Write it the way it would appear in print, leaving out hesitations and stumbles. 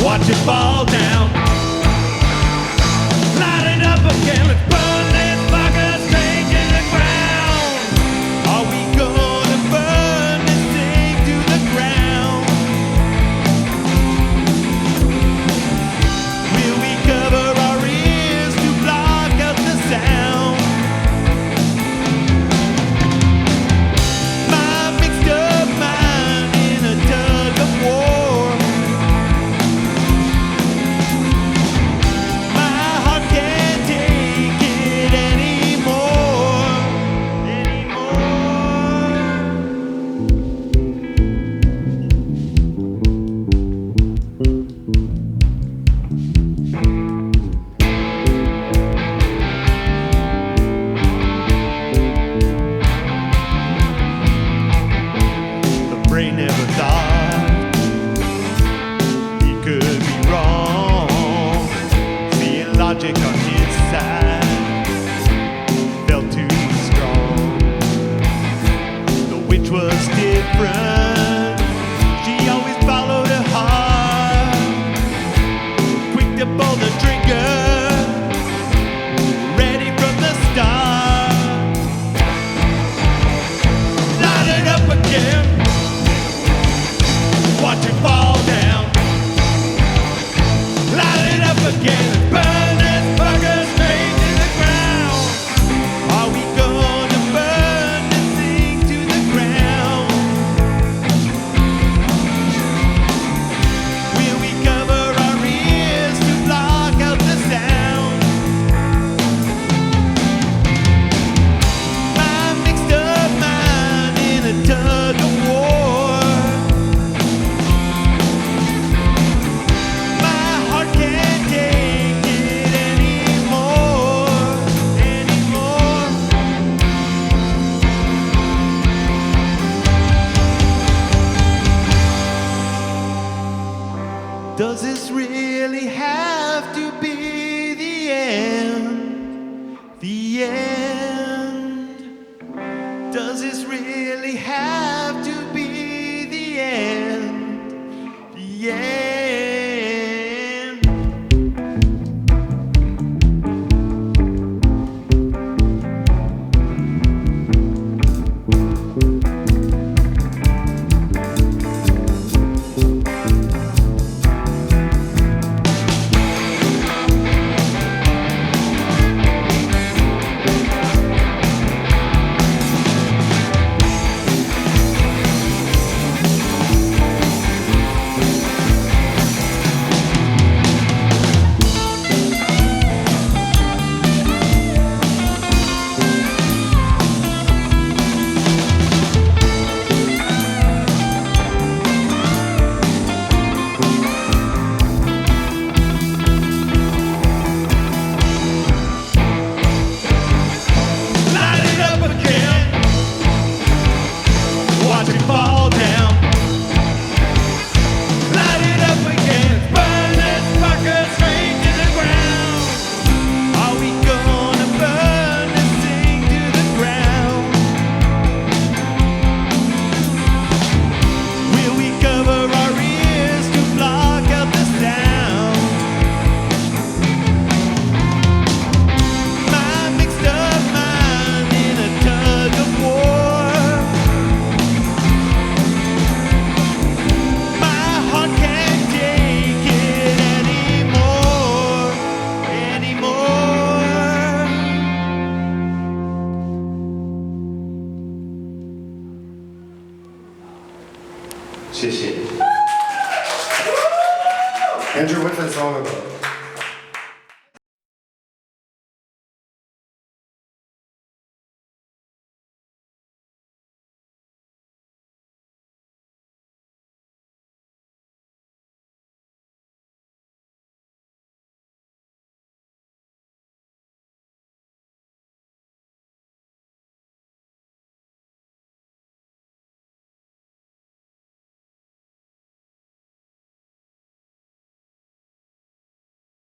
Watch it fall down. Light it up again. Let's burn this fucker straight to the ground. Are we gonna burn this thing to the ground? Will we cover our ears to block out the sound? My mixed up mind in a tug of war. Ray never thought he could be wrong. Seeing logic on his side felt too strong. The witch was different. She always followed her heart, quick to pull the trigger, ready from the start. Light it up again. Watch it fall down. Light it up again. Burn this fucker straight to the ground. Are we gonna burn this thing to the ground? Will we cover our ears to block out the sound? My mixed up mind in a tug of war. Does this really have to be the end? The end? Does this really have to be the end? The end? Watch it fall down. Light it up again. Burn this fucker straight to the ground. Are we gonna burn this thing to the ground? Will we cover our ears to block out the sound? My mixed up mind in a tug of war. 谢谢。 Andrew, what's that song about?